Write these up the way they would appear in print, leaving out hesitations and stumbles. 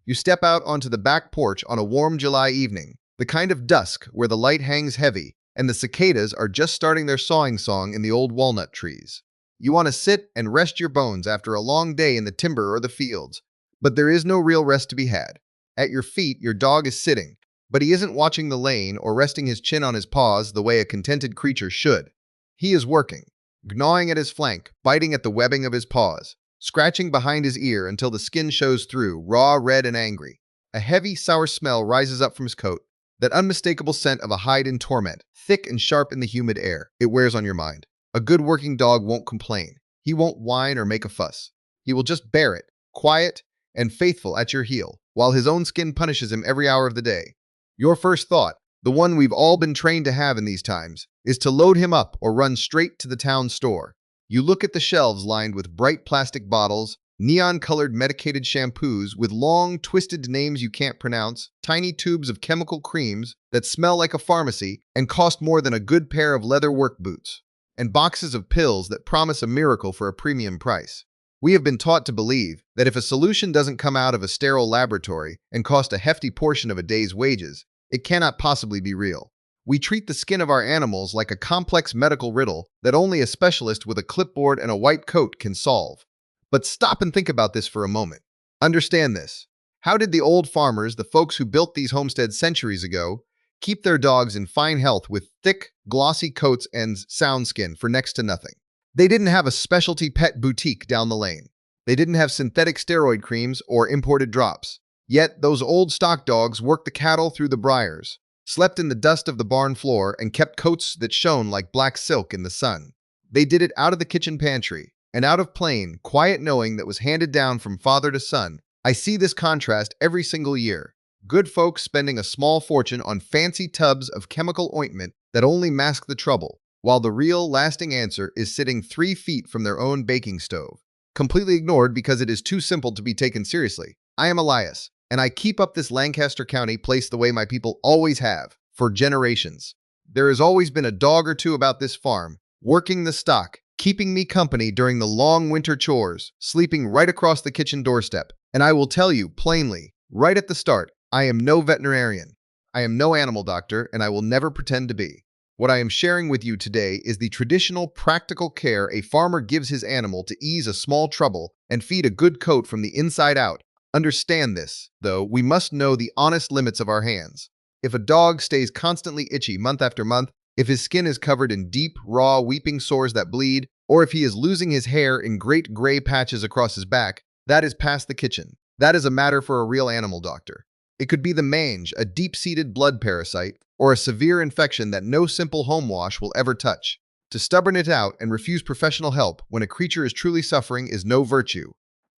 You step out onto the back porch on a warm July evening, the kind of dusk where the light hangs heavy and the cicadas are just starting their sawing song in the old walnut trees. You want to sit and rest your bones after a long day in the timber or the fields, but there is no real rest to be had. At your feet, your dog is sitting, but he isn't watching the lane or resting his chin on his paws the way a contented creature should. He is working, gnawing at his flank, biting at the webbing of his paws, scratching behind his ear until the skin shows through, raw, red, and angry. A heavy, sour smell rises up from his coat, that unmistakable scent of a hide in torment, thick and sharp in the humid air. It wears on your mind. A good working dog won't complain. He won't whine or make a fuss. He will just bear it, quiet and faithful at your heel, while his own skin punishes him every hour of the day. Your first thought, the one we've all been trained to have in these times, is to load him up or run straight to the town store. You look at the shelves lined with bright plastic bottles, neon-colored medicated shampoos with long, twisted names you can't pronounce, tiny tubes of chemical creams that smell like a pharmacy and cost more than a good pair of leather work boots, and boxes of pills that promise a miracle for a premium price. We have been taught to believe that if a solution doesn't come out of a sterile laboratory and cost a hefty portion of a day's wages, it cannot possibly be real. We treat the skin of our animals like a complex medical riddle that only a specialist with a clipboard and a white coat can solve. But stop and think about this for a moment. Understand this. How did the old farmers, the folks who built these homesteads centuries ago, keep their dogs in fine health with thick, glossy coats and sound skin for next to nothing? They didn't have a specialty pet boutique down the lane. They didn't have synthetic steroid creams or imported drops. Yet those old stock dogs worked the cattle through the briars, slept in the dust of the barn floor, and kept coats that shone like black silk in the sun. They did it out of the kitchen pantry, and out of plain, quiet knowing that was handed down from father to son. I see this contrast every single year. Good folks spending a small fortune on fancy tubs of chemical ointment that only mask the trouble, while the real, lasting answer is sitting 3 feet from their own baking stove, completely ignored because it is too simple to be taken seriously. I am Elias, and I keep up this Lancaster County place the way my people always have, for generations. There has always been a dog or two about this farm, working the stock, keeping me company during the long winter chores, sleeping right across the kitchen doorstep. And I will tell you plainly, right at the start, I am no veterinarian. I am no animal doctor, and I will never pretend to be. What I am sharing with you today is the traditional, practical care a farmer gives his animal to ease a small trouble and feed a good coat from the inside out. Understand this, though, we must know the honest limits of our hands. If a dog stays constantly itchy month after month, if his skin is covered in deep, raw, weeping sores that bleed, or if he is losing his hair in great gray patches across his back, that is past the kitchen. That is a matter for a real animal doctor. It could be the mange, a deep-seated blood parasite, or a severe infection that no simple home wash will ever touch. To stubborn it out and refuse professional help when a creature is truly suffering is no virtue.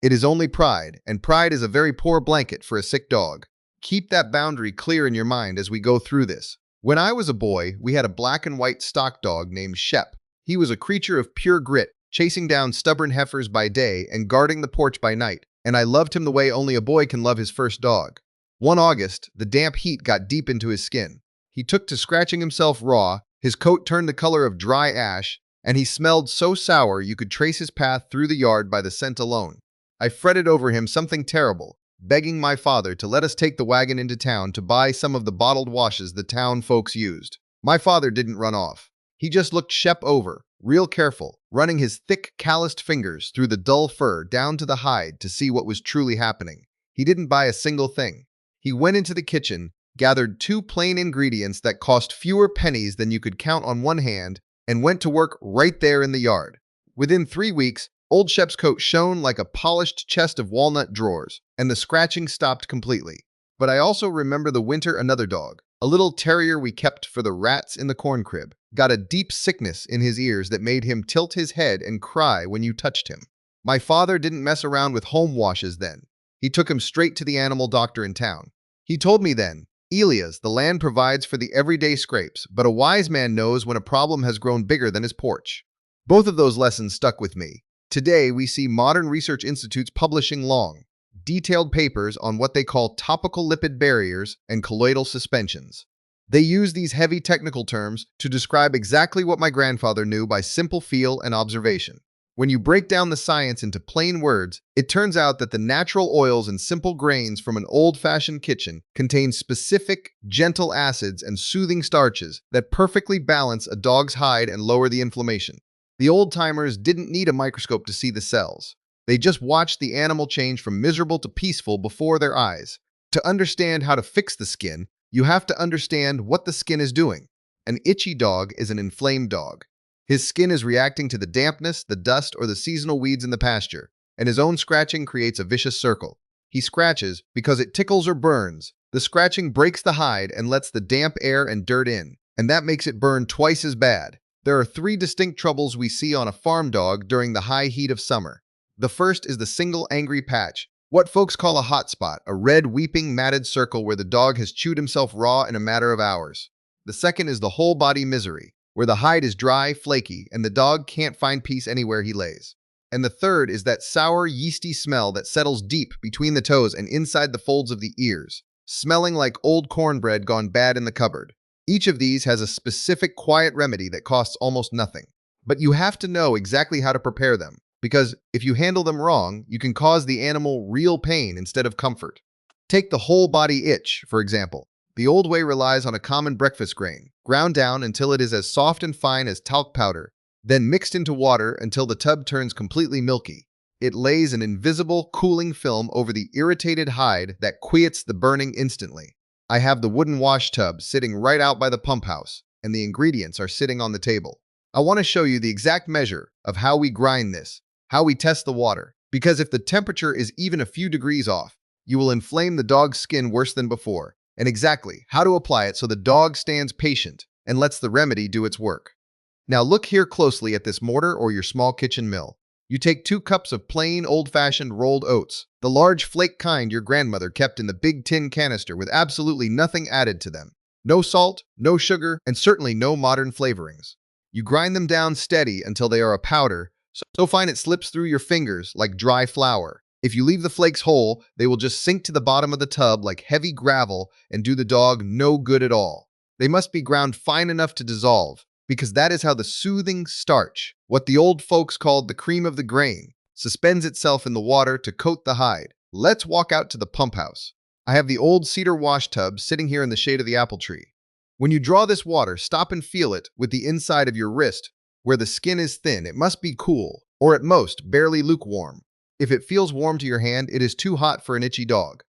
It is only pride, and pride is a very poor blanket for a sick dog. Keep that boundary clear in your mind as we go through this. When I was a boy, we had a black and white stock dog named Shep. He was a creature of pure grit, chasing down stubborn heifers by day and guarding the porch by night, and I loved him the way only a boy can love his first dog. One August, the damp heat got deep into his skin. He took to scratching himself raw, his coat turned the color of dry ash, and he smelled so sour you could trace his path through the yard by the scent alone. I fretted over him something terrible, begging my father to let us take the wagon into town to buy some of the bottled washes the town folks used. My father didn't run off. He just looked Shep over, real careful, running his thick, calloused fingers through the dull fur down to the hide to see what was truly happening. He didn't buy a single thing. He went into the kitchen, gathered 2 plain ingredients that cost fewer pennies than you could count on one hand, and went to work right there in the yard. Within 3 weeks, old Shep's coat shone like a polished chest of walnut drawers, and the scratching stopped completely. But I also remember the winter another dog, a little terrier we kept for the rats in the corn crib, got a deep sickness in his ears that made him tilt his head and cry when you touched him. My father didn't mess around with home washes then. He took him straight to the animal doctor in town. He told me then, Elias, the land provides for the everyday scrapes, but a wise man knows when a problem has grown bigger than his porch. Both of those lessons stuck with me. Today, we see modern research institutes publishing long, detailed papers on what they call topical lipid barriers and colloidal suspensions. They use these heavy technical terms to describe exactly what my grandfather knew by simple feel and observation. When you break down the science into plain words, it turns out that the natural oils and simple grains from an old-fashioned kitchen contain specific, gentle acids and soothing starches that perfectly balance a dog's hide and lower the inflammation. The old-timers didn't need a microscope to see the cells. They just watched the animal change from miserable to peaceful before their eyes. To understand how to fix the skin, you have to understand what the skin is doing. An itchy dog is an inflamed dog. His skin is reacting to the dampness, the dust, or the seasonal weeds in the pasture, and his own scratching creates a vicious circle. He scratches because it tickles or burns. The scratching breaks the hide and lets the damp air and dirt in, and that makes it burn twice as bad. There are three distinct troubles we see on a farm dog during the high heat of summer. The first is the single angry patch, what folks call a hot spot, a red, weeping, matted circle where the dog has chewed himself raw in a matter of hours. The second is the whole body misery, where the hide is dry, flaky, and the dog can't find peace anywhere he lays. And the third is that sour, yeasty smell that settles deep between the toes and inside the folds of the ears, smelling like old cornbread gone bad in the cupboard. Each of these has a specific quiet remedy that costs almost nothing. But you have to know exactly how to prepare them, because if you handle them wrong, you can cause the animal real pain instead of comfort. Take the whole body itch, for example. The old way relies on a common breakfast grain, ground down until it is as soft and fine as talc powder, then mixed into water until the tub turns completely milky. It lays an invisible, cooling film over the irritated hide that quiets the burning instantly. I have the wooden wash tub sitting right out by the pump house, and the ingredients are sitting on the table. I want to show you the exact measure of how we grind this, how we test the water, because if the temperature is even a few degrees off, you will inflame the dog's skin worse than before. And exactly how to apply it so the dog stands patient and lets the remedy do its work. Now look here closely at this mortar or your small kitchen mill. You take 2 cups of plain, old-fashioned rolled oats, the large flake kind your grandmother kept in the big tin canister with absolutely nothing added to them. No salt, no sugar, and certainly no modern flavorings. You grind them down steady until they are a powder, so fine it slips through your fingers like dry flour. If you leave the flakes whole, they will just sink to the bottom of the tub like heavy gravel and do the dog no good at all. They must be ground fine enough to dissolve, because that is how the soothing starch, what the old folks called the cream of the grain, suspends itself in the water to coat the hide. Let's walk out to the pump house. I have the old cedar wash tub sitting here in the shade of the apple tree. When you draw this water, stop and feel it with the inside of your wrist. Where the skin is thin, it must be cool, or at most, barely lukewarm. If it feels warm to your hand, it is too hot for an itchy dog.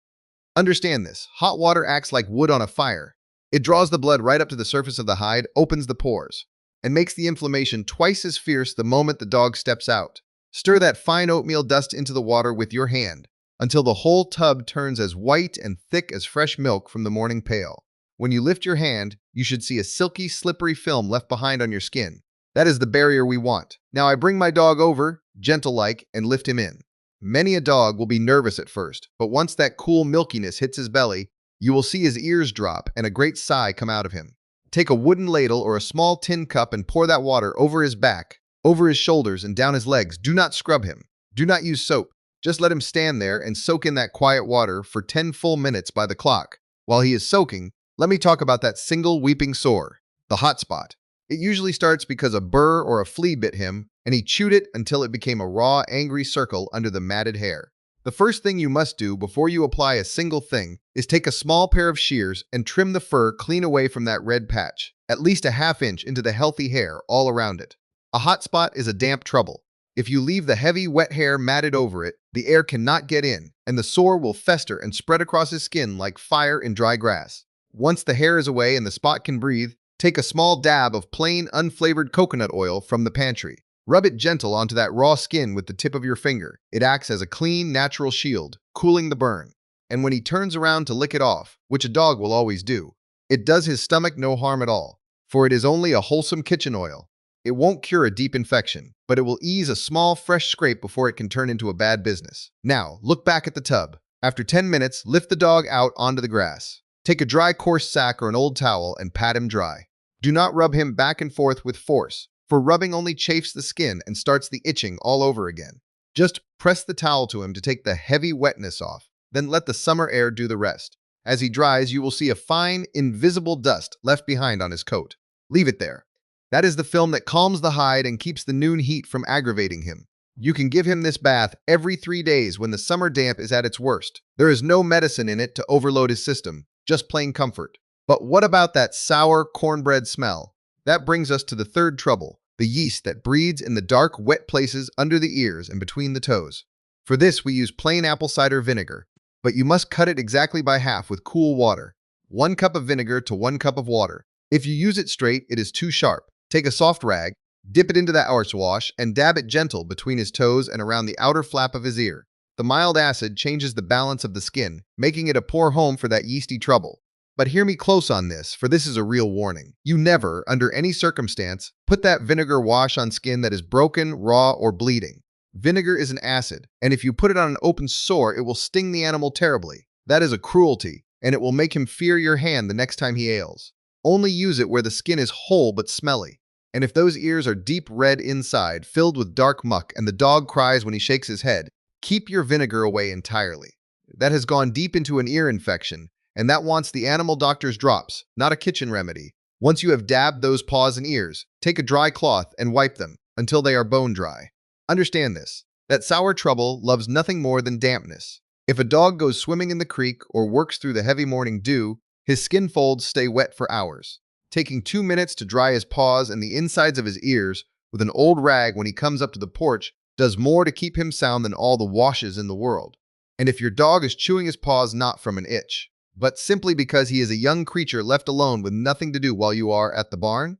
Understand this. Hot water acts like wood on a fire. It draws the blood right up to the surface of the hide, opens the pores, and makes the inflammation twice as fierce the moment the dog steps out. Stir that fine oatmeal dust into the water with your hand until the whole tub turns as white and thick as fresh milk from the morning pail. When you lift your hand, you should see a silky, slippery film left behind on your skin. That is the barrier we want. Now I bring my dog over, gentle-like, and lift him in. Many a dog will be nervous at first, but once that cool milkiness hits his belly, you will see his ears drop and a great sigh come out of him. Take a wooden ladle or a small tin cup and pour that water over his back, over his shoulders, and down his legs. Do not scrub him. Do not use soap. Just let him stand there and soak in that quiet water for 10 full minutes by the clock. While he is soaking, let me talk about that single weeping sore, the hot spot. It usually starts because a burr or a flea bit him, and he chewed it until it became a raw, angry circle under the matted hair. The first thing you must do before you apply a single thing is take a small pair of shears and trim the fur clean away from that red patch, at least a ½ inch into the healthy hair all around it. A hot spot is a damp trouble. If you leave the heavy, wet hair matted over it, the air cannot get in, and the sore will fester and spread across his skin like fire in dry grass. Once the hair is away and the spot can breathe, take a small dab of plain, unflavored coconut oil from the pantry. Rub it gentle onto that raw skin with the tip of your finger. It acts as a clean, natural shield, cooling the burn. And when he turns around to lick it off, which a dog will always do, it does his stomach no harm at all, for it is only a wholesome kitchen oil. It won't cure a deep infection, but it will ease a small, fresh scrape before it can turn into a bad business. Now, look back at the tub. After 10 minutes, lift the dog out onto the grass. Take a dry, coarse sack or an old towel and pat him dry. Do not rub him back and forth with force, for rubbing only chafes the skin and starts the itching all over again. Just press the towel to him to take the heavy wetness off, then let the summer air do the rest. As he dries, you will see a fine, invisible dust left behind on his coat. Leave it there. That is the film that calms the hide and keeps the noon heat from aggravating him. You can give him this bath every 3 days when the summer damp is at its worst. There is no medicine in it to overload his system, just plain comfort. But what about that sour cornbread smell? That brings us to the third trouble, the yeast that breeds in the dark, wet places under the ears and between the toes. For this, we use plain apple cider vinegar, but you must cut it exactly by half with cool water. 1 cup of vinegar to 1 cup of water. If you use it straight, it is too sharp. Take a soft rag, dip it into the hour's wash, and dab it gentle between his toes and around the outer flap of his ear. The mild acid changes the balance of the skin, making it a poor home for that yeasty trouble. But hear me close on this, for this is a real warning. You never, under any circumstance, put that vinegar wash on skin that is broken, raw, or bleeding. Vinegar is an acid, and if you put it on an open sore, it will sting the animal terribly. That is a cruelty, and it will make him fear your hand the next time he ails. Only use it where the skin is whole but smelly. And if those ears are deep red inside, filled with dark muck, and the dog cries when he shakes his head, keep your vinegar away entirely. That has gone deep into an ear infection, and that wants the animal doctor's drops, not a kitchen remedy. Once you have dabbed those paws and ears, take a dry cloth and wipe them until they are bone dry. Understand this, that sour trouble loves nothing more than dampness. If a dog goes swimming in the creek or works through the heavy morning dew, his skin folds stay wet for hours. Taking 2 minutes to dry his paws and the insides of his ears with an old rag when he comes up to the porch does more to keep him sound than all the washes in the world. And if your dog is chewing his paws not from an itch, but simply because he is a young creature left alone with nothing to do while you are at the barn,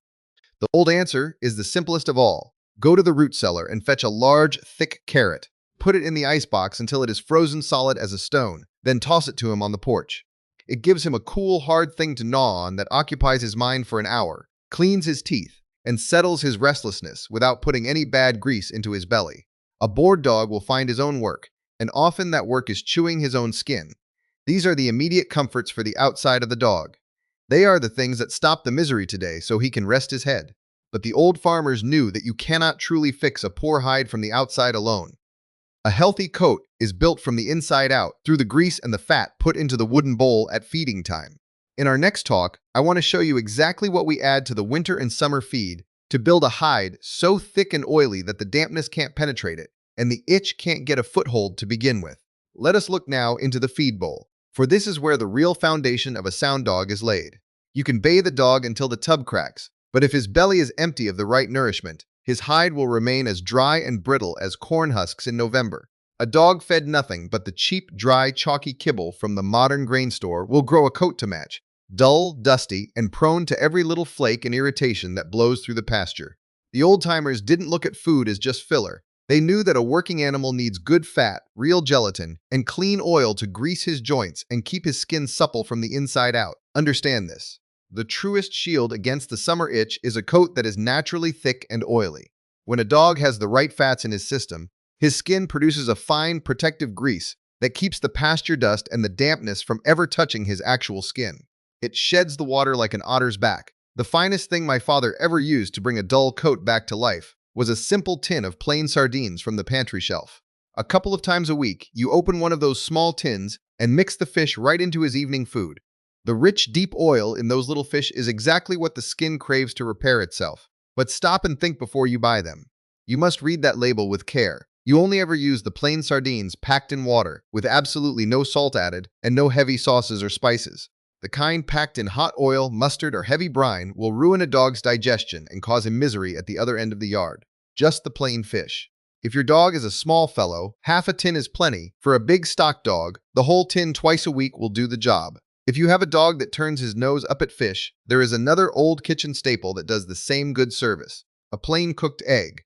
the old answer is the simplest of all. Go to the root cellar and fetch a large, thick carrot. Put it in the icebox until it is frozen solid as a stone, then toss it to him on the porch. It gives him a cool, hard thing to gnaw on that occupies his mind for an hour, cleans his teeth, and settles his restlessness without putting any bad grease into his belly. A bored dog will find his own work, and often that work is chewing his own skin. These are the immediate comforts for the outside of the dog. They are the things that stop the misery today so he can rest his head. But the old farmers knew that you cannot truly fix a poor hide from the outside alone. A healthy coat is built from the inside out through the grease and the fat put into the wooden bowl at feeding time. In our next talk, I want to show you exactly what we add to the winter and summer feed to build a hide so thick and oily that the dampness can't penetrate it and the itch can't get a foothold to begin with. Let us look now into the feed bowl, for this is where the real foundation of a sound dog is laid. You can bathe a dog until the tub cracks, but if his belly is empty of the right nourishment, his hide will remain as dry and brittle as corn husks in November. A dog fed nothing but the cheap, dry, chalky kibble from the modern grain store will grow a coat to match, dull, dusty, and prone to every little flake and irritation that blows through the pasture. The old-timers didn't look at food as just filler. They knew that a working animal needs good fat, real gelatin, and clean oil to grease his joints and keep his skin supple from the inside out. Understand this. The truest shield against the summer itch is a coat that is naturally thick and oily. When a dog has the right fats in his system, his skin produces a fine, protective grease that keeps the pasture dust and the dampness from ever touching his actual skin. It sheds the water like an otter's back. The finest thing my father ever used to bring a dull coat back to life was a simple tin of plain sardines from the pantry shelf. A couple of times a week, you open one of those small tins and mix the fish right into his evening food. The rich, deep oil in those little fish is exactly what the skin craves to repair itself. But stop and think before you buy them. You must read that label with care. You only ever use the plain sardines packed in water, with absolutely no salt added and no heavy sauces or spices. The kind packed in hot oil, mustard, or heavy brine will ruin a dog's digestion and cause him misery at the other end of the yard. Just the plain fish. If your dog is a small fellow, half a tin is plenty. For a big stock dog, the whole tin twice a week will do the job. If you have a dog that turns his nose up at fish, there is another old kitchen staple that does the same good service: a plain cooked egg.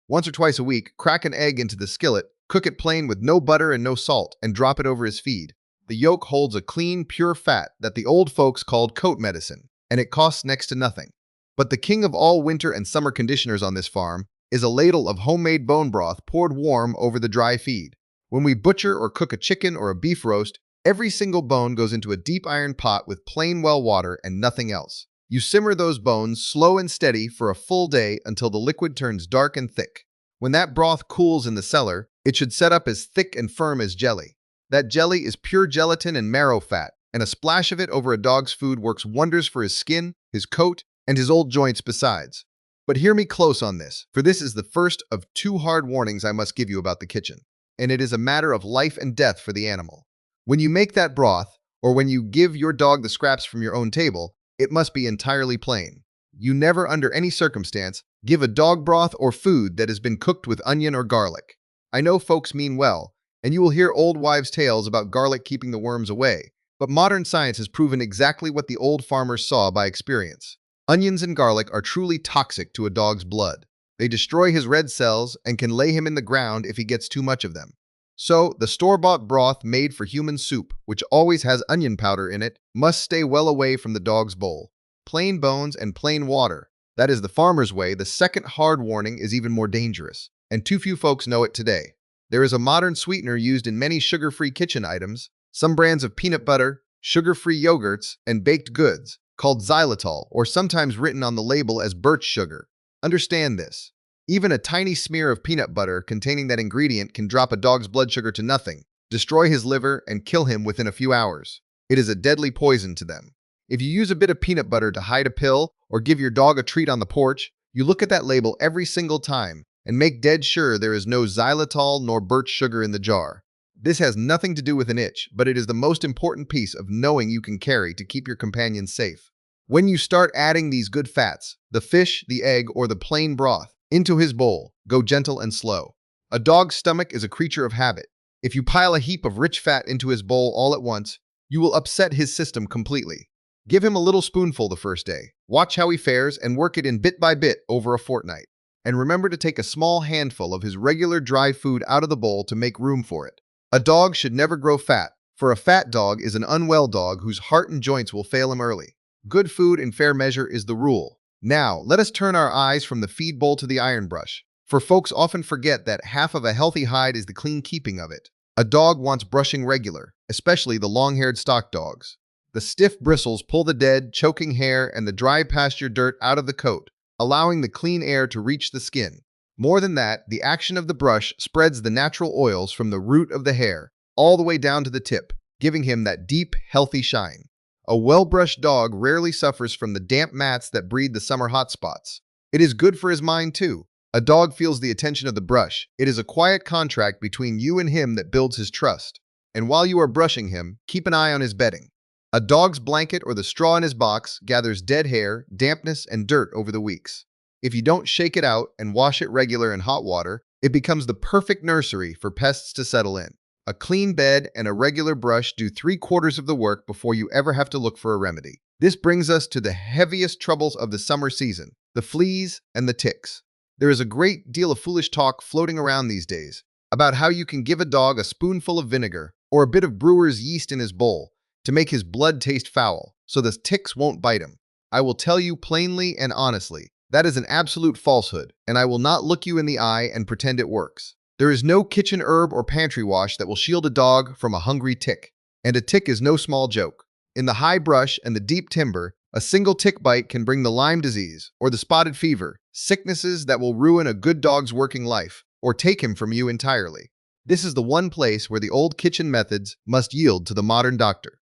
Once or twice a week, crack an egg into the skillet, cook it plain with no butter and no salt, and drop it over his feed. The yolk holds a clean, pure fat that the old folks called coat medicine, and it costs next to nothing. But the king of all winter and summer conditioners on this farm is a ladle of homemade bone broth poured warm over the dry feed. When we butcher or cook a chicken or a beef roast, every single bone goes into a deep iron pot with plain well water and nothing else. You simmer those bones slow and steady for a full day until the liquid turns dark and thick. When that broth cools in the cellar, it should set up as thick and firm as jelly. That jelly is pure gelatin and marrow fat, and a splash of it over a dog's food works wonders for his skin, his coat, and his old joints besides. But hear me close on this, for this is the first of two hard warnings I must give you about the kitchen, and it is a matter of life and death for the animal. When you make that broth, or when you give your dog the scraps from your own table, it must be entirely plain. You never, under any circumstance, give a dog broth or food that has been cooked with onion or garlic. I know folks mean well, and you will hear old wives' tales about garlic keeping the worms away, but modern science has proven exactly what the old farmers saw by experience. Onions and garlic are truly toxic to a dog's blood. They destroy his red cells and can lay him in the ground if he gets too much of them. So, the store-bought broth made for human soup, which always has onion powder in it, must stay well away from the dog's bowl. Plain bones and plain water. That is the farmer's way. The second hard warning is even more dangerous, and too few folks know it today. There is a modern sweetener used in many sugar-free kitchen items, some brands of peanut butter, sugar-free yogurts, and baked goods, called xylitol, or sometimes written on the label as birch sugar. Understand this. Even a tiny smear of peanut butter containing that ingredient can drop a dog's blood sugar to nothing, destroy his liver, and kill him within a few hours. It is a deadly poison to them. If you use a bit of peanut butter to hide a pill or give your dog a treat on the porch, you look at that label every single time and make dead sure there is no xylitol nor birch sugar in the jar. This has nothing to do with an itch, but it is the most important piece of knowing you can carry to keep your companion safe. When you start adding these good fats, the fish, the egg, or the plain broth, into his bowl, go gentle and slow. A dog's stomach is a creature of habit. If you pile a heap of rich fat into his bowl all at once, you will upset his system completely. Give him a little spoonful the first day. Watch how he fares and work it in bit by bit over a fortnight. And remember to take a small handful of his regular dry food out of the bowl to make room for it. A dog should never grow fat, for a fat dog is an unwell dog whose heart and joints will fail him early. Good food in fair measure is the rule. Now, let us turn our eyes from the feed bowl to the iron brush, for folks often forget that half of a healthy hide is the clean keeping of it. A dog wants brushing regular, especially the long-haired stock dogs. The stiff bristles pull the dead, choking hair and the dry pasture dirt out of the coat, allowing the clean air to reach the skin. More than that, the action of the brush spreads the natural oils from the root of the hair all the way down to the tip, giving him that deep, healthy shine. A well-brushed dog rarely suffers from the damp mats that breed the summer hot spots. It is good for his mind, too. A dog feels the attention of the brush. It is a quiet contract between you and him that builds his trust. And while you are brushing him, keep an eye on his bedding. A dog's blanket or the straw in his box gathers dead hair, dampness, and dirt over the weeks. If you don't shake it out and wash it regular in hot water, it becomes the perfect nursery for pests to settle in. A clean bed and a regular brush do 3/4 of the work before you ever have to look for a remedy. This brings us to the heaviest troubles of the summer season, the fleas and the ticks. There is a great deal of foolish talk floating around these days about how you can give a dog a spoonful of vinegar or a bit of brewer's yeast in his bowl to make his blood taste foul, so the ticks won't bite him. I will tell you plainly and honestly, that is an absolute falsehood, and I will not look you in the eye and pretend it works. There is no kitchen herb or pantry wash that will shield a dog from a hungry tick, and a tick is no small joke. In the high brush and the deep timber, a single tick bite can bring the Lyme disease or the spotted fever, sicknesses that will ruin a good dog's working life or take him from you entirely. This is the one place where the old kitchen methods must yield to the modern doctor.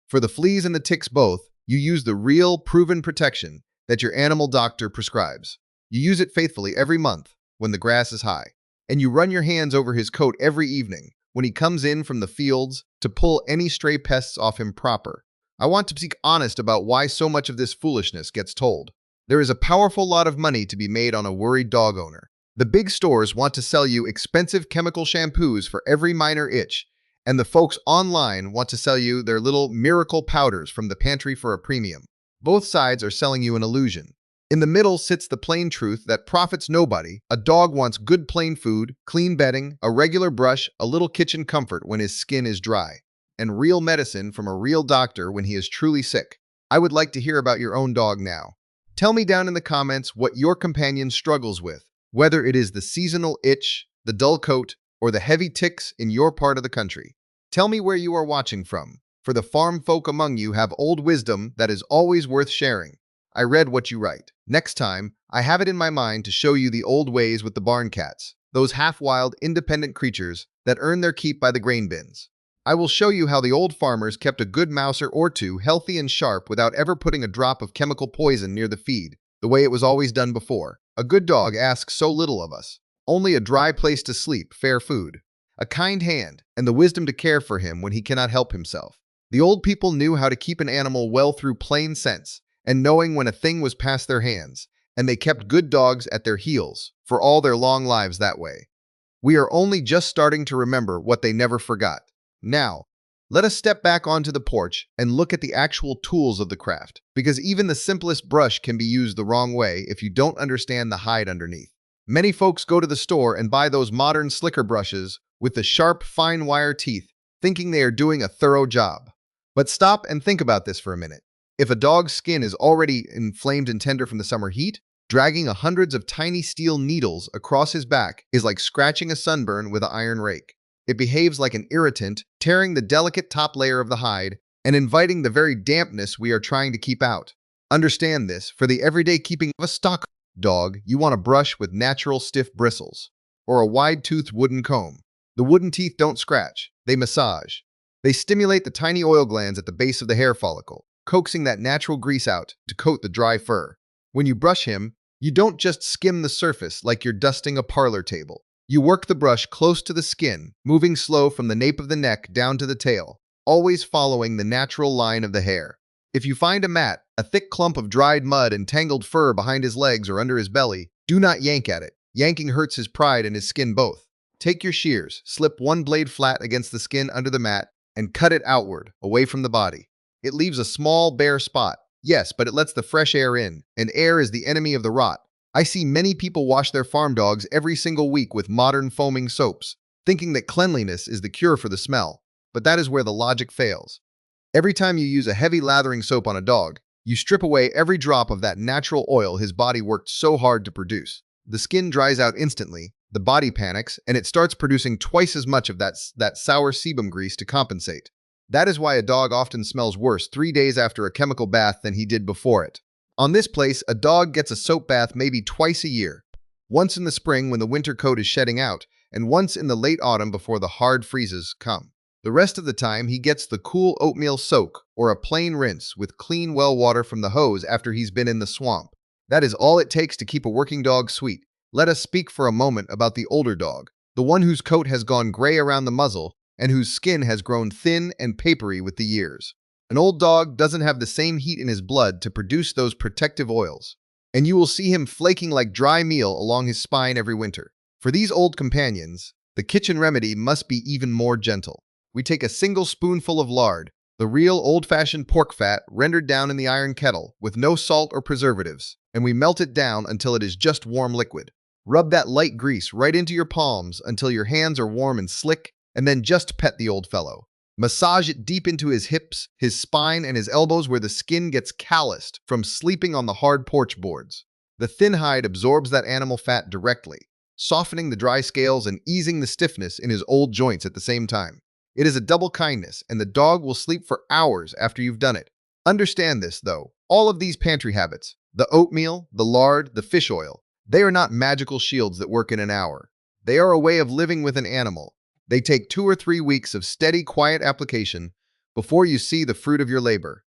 For the fleas and the ticks both, you use the real, proven protection that your animal doctor prescribes. You use it faithfully every month when the grass is high, and you run your hands over his coat every evening when he comes in from the fields to pull any stray pests off him proper. I want to be honest about why so much of this foolishness gets told. There is a powerful lot of money to be made on a worried dog owner. The big stores want to sell you expensive chemical shampoos for every minor itch, and the folks online want to sell you their little miracle powders from the pantry for a premium. Both sides are selling you an illusion. In the middle sits the plain truth that profits nobody. A dog wants good plain food, clean bedding, a regular brush, a little kitchen comfort when his skin is dry, and real medicine from a real doctor when he is truly sick. I would like to hear about your own dog now. Tell me down in the comments what your companion struggles with, whether it is the seasonal itch, the dull coat, or the heavy ticks in your part of the country. Tell me where you are watching from, for the farm folk among you have old wisdom that is always worth sharing. I read what you write. Next time, I have it in my mind to show you the old ways with the barn cats, those half-wild, independent creatures that earn their keep by the grain bins. I will show you how the old farmers kept a good mouser or two healthy and sharp without ever putting a drop of chemical poison near the feed, the way it was always done before. A good dog asks so little of us. Only a dry place to sleep, fair food, a kind hand, and the wisdom to care for him when he cannot help himself. The old people knew how to keep an animal well through plain sense and knowing when a thing was past their hands, and they kept good dogs at their heels for all their long lives that way. We are only just starting to remember what they never forgot. Now, let us step back onto the porch and look at the actual tools of the craft, because even the simplest brush can be used the wrong way if you don't understand the hide underneath. Many folks go to the store and buy those modern slicker brushes with the sharp, fine wire teeth, thinking they are doing a thorough job. But stop and think about this for a minute. If a dog's skin is already inflamed and tender from the summer heat, dragging hundreds of tiny steel needles across his back is like scratching a sunburn with an iron rake. It behaves like an irritant, tearing the delicate top layer of the hide and inviting the very dampness we are trying to keep out. Understand this, for the everyday keeping of a stock dog, you want a brush with natural stiff bristles, or a wide-toothed wooden comb. The wooden teeth don't scratch, they massage. They stimulate the tiny oil glands at the base of the hair follicle, coaxing that natural grease out to coat the dry fur. When you brush him, you don't just skim the surface like you're dusting a parlor table. You work the brush close to the skin, moving slow from the nape of the neck down to the tail, always following the natural line of the hair. If you find a mat, a thick clump of dried mud and tangled fur behind his legs or under his belly, do not yank at it. Yanking hurts his pride and his skin both. Take your shears, slip one blade flat against the skin under the mat, and cut it outward, away from the body. It leaves a small, bare spot. Yes, but it lets the fresh air in, and air is the enemy of the rot. I see many people wash their farm dogs every single week with modern foaming soaps, thinking that cleanliness is the cure for the smell. But that is where the logic fails. Every time you use a heavy lathering soap on a dog, you strip away every drop of that natural oil his body worked so hard to produce. The skin dries out instantly, the body panics, and it starts producing twice as much of that sour sebum grease to compensate. That is why a dog often smells worse 3 days after a chemical bath than he did before it. On this place, a dog gets a soap bath maybe twice a year. Once in the spring when the winter coat is shedding out, and once in the late autumn before the hard freezes come. The rest of the time, he gets the cool oatmeal soak or a plain rinse with clean well water from the hose after he's been in the swamp. That is all it takes to keep a working dog sweet. Let us speak for a moment about the older dog, the one whose coat has gone gray around the muzzle and whose skin has grown thin and papery with the years. An old dog doesn't have the same heat in his blood to produce those protective oils, and you will see him flaking like dry meal along his spine every winter. For these old companions, the kitchen remedy must be even more gentle. We take a single spoonful of lard, the real old-fashioned pork fat rendered down in the iron kettle with no salt or preservatives, and we melt it down until it is just warm liquid. Rub that light grease right into your palms until your hands are warm and slick, and then just pet the old fellow. Massage it deep into his hips, his spine, and his elbows where the skin gets calloused from sleeping on the hard porch boards. The thin hide absorbs that animal fat directly, softening the dry scales and easing the stiffness in his old joints at the same time. It is a double kindness, and the dog will sleep for hours after you've done it. Understand this, though. All of these pantry habits, the oatmeal, the lard, the fish oil, they are not magical shields that work in an hour. They are a way of living with an animal. They take 2 or 3 weeks of steady, quiet application before you see the fruit of your labor.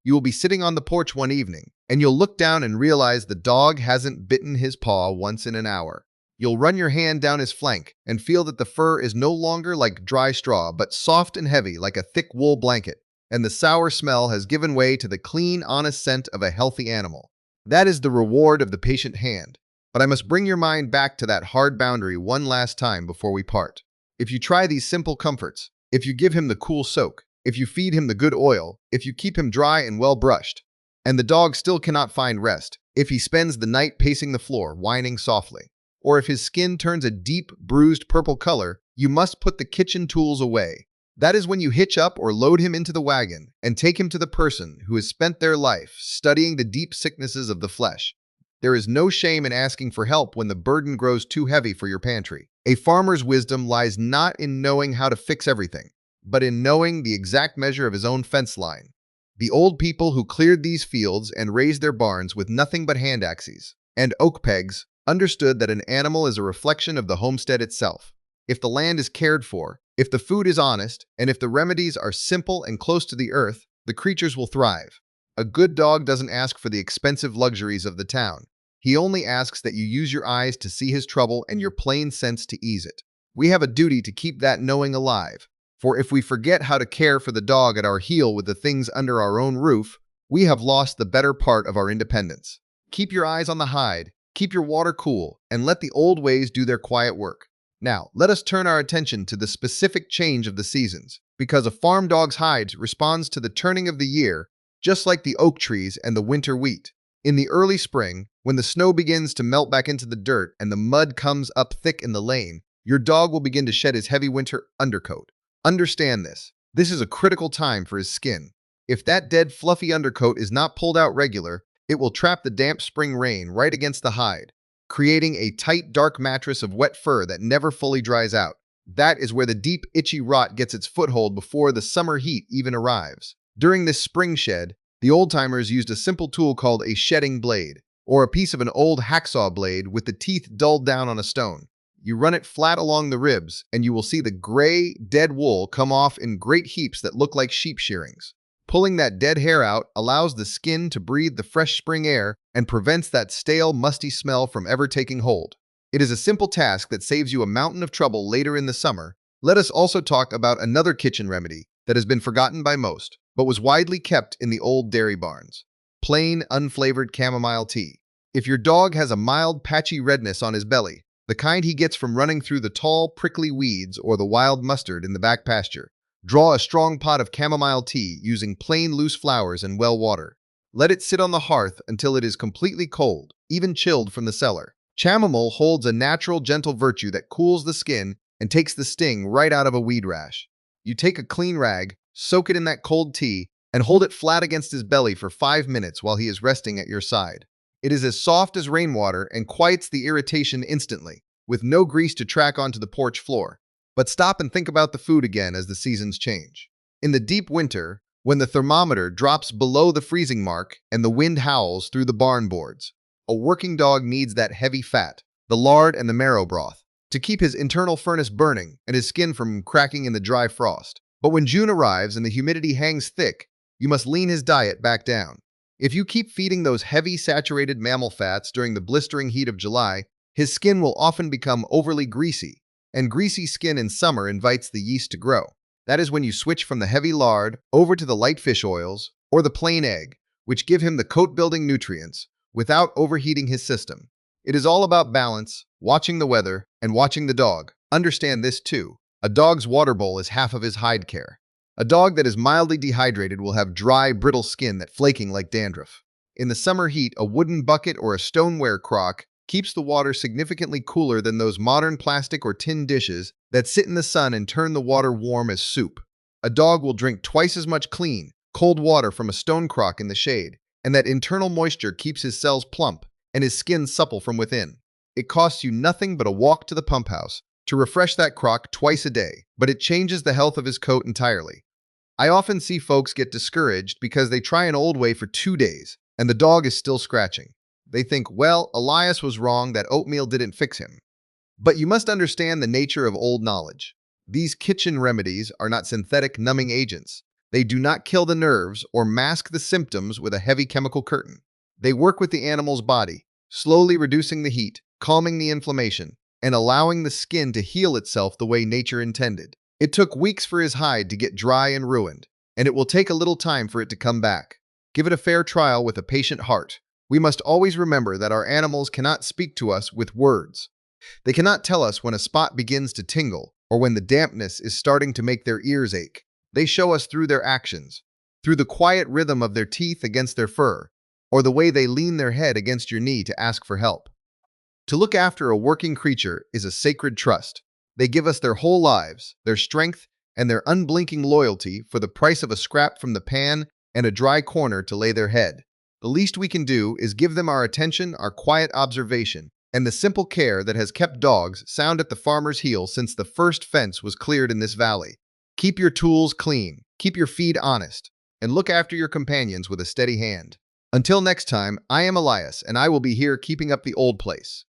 You will be sitting on the porch one evening, and you'll look down and realize the dog hasn't bitten his paw once in an hour. You'll run your hand down his flank and feel that the fur is no longer like dry straw, but soft and heavy like a thick wool blanket, and the sour smell has given way to the clean, honest scent of a healthy animal. That is the reward of the patient hand. But I must bring your mind back to that hard boundary one last time before we part. If you try these simple comforts, if you give him the cool soak, if you feed him the good oil, if you keep him dry and well brushed, and the dog still cannot find rest, if he spends the night pacing the floor, whining softly, or if his skin turns a deep, bruised purple color, you must put the kitchen tools away. That is when you hitch up or load him into the wagon and take him to the person who has spent their life studying the deep sicknesses of the flesh. There is no shame in asking for help when the burden grows too heavy for your pantry. A farmer's wisdom lies not in knowing how to fix everything, but in knowing the exact measure of his own fence line. The old people who cleared these fields and raised their barns with nothing but hand axes and oak pegs understood that an animal is a reflection of the homestead itself. If the land is cared for, if the food is honest, and if the remedies are simple and close to the earth, the creatures will thrive. A good dog doesn't ask for the expensive luxuries of the town. He only asks that you use your eyes to see his trouble and your plain sense to ease it. We have a duty to keep that knowing alive, for if we forget how to care for the dog at our heel with the things under our own roof, we have lost the better part of our independence. Keep your eyes on the hide, keep your water cool, and let the old ways do their quiet work. Now, let us turn our attention to the specific change of the seasons, because a farm dog's hide responds to the turning of the year, just like the oak trees and the winter wheat. In the early spring, when the snow begins to melt back into the dirt and the mud comes up thick in the lane, your dog will begin to shed his heavy winter undercoat. Understand this. This is a critical time for his skin. If that dead, fluffy undercoat is not pulled out regular, it will trap the damp spring rain right against the hide, creating a tight, dark mattress of wet fur that never fully dries out. That is where the deep, itchy rot gets its foothold before the summer heat even arrives. During this spring shed, the old-timers used a simple tool called a shedding blade, or a piece of an old hacksaw blade with the teeth dulled down on a stone. You run it flat along the ribs, and you will see the gray, dead wool come off in great heaps that look like sheep shearings. Pulling that dead hair out allows the skin to breathe the fresh spring air and prevents that stale, musty smell from ever taking hold. It is a simple task that saves you a mountain of trouble later in the summer. Let us also talk about another kitchen remedy that has been forgotten by most, but was widely kept in the old dairy barns. Plain, unflavored chamomile tea. If your dog has a mild, patchy redness on his belly, the kind he gets from running through the tall, prickly weeds or the wild mustard in the back pasture, draw a strong pot of chamomile tea using plain, loose flowers and well water. Let it sit on the hearth until it is completely cold, even chilled from the cellar. Chamomile holds a natural, gentle virtue that cools the skin and takes the sting right out of a weed rash. You take a clean rag, soak it in that cold tea, and hold it flat against his belly for 5 minutes while he is resting at your side. It is as soft as rainwater and quiets the irritation instantly, with no grease to track onto the porch floor. But stop and think about the food again as the seasons change. In the deep winter, when the thermometer drops below the freezing mark and the wind howls through the barn boards, a working dog needs that heavy fat, the lard and the marrow broth, to keep his internal furnace burning and his skin from cracking in the dry frost. But when June arrives and the humidity hangs thick, you must lean his diet back down. If you keep feeding those heavy, saturated mammal fats during the blistering heat of July, his skin will often become overly greasy, and greasy skin in summer invites the yeast to grow. That is when you switch from the heavy lard over to the light fish oils or the plain egg, which give him the coat-building nutrients without overheating his system. It is all about balance, watching the weather, and watching the dog. Understand this too. A dog's water bowl is half of his hide care. A dog that is mildly dehydrated will have dry, brittle skin that's flaking like dandruff. In the summer heat, a wooden bucket or a stoneware crock keeps the water significantly cooler than those modern plastic or tin dishes that sit in the sun and turn the water warm as soup. A dog will drink twice as much clean, cold water from a stone crock in the shade, and that internal moisture keeps his cells plump and his skin supple from within. It costs you nothing but a walk to the pump house to refresh that crock twice a day, but it changes the health of his coat entirely. I often see folks get discouraged because they try an old way for 2 days, and the dog is still scratching. They think, well, Elias was wrong, that oatmeal didn't fix him. But you must understand the nature of old knowledge. These kitchen remedies are not synthetic numbing agents. They do not kill the nerves or mask the symptoms with a heavy chemical curtain. They work with the animal's body, slowly reducing the heat, calming the inflammation, and allowing the skin to heal itself the way nature intended. It took weeks for his hide to get dry and ruined, and it will take a little time for it to come back. Give it a fair trial with a patient heart. We must always remember that our animals cannot speak to us with words. They cannot tell us when a spot begins to tingle or when the dampness is starting to make their ears ache. They show us through their actions, through the quiet rhythm of their teeth against their fur, or the way they lean their head against your knee to ask for help. To look after a working creature is a sacred trust. They give us their whole lives, their strength, and their unblinking loyalty for the price of a scrap from the pan and a dry corner to lay their head. The least we can do is give them our attention, our quiet observation, and the simple care that has kept dogs sound at the farmer's heel since the first fence was cleared in this valley. Keep your tools clean, keep your feed honest, and look after your companions with a steady hand. Until next time, I am Elias, and I will be here keeping up the old place.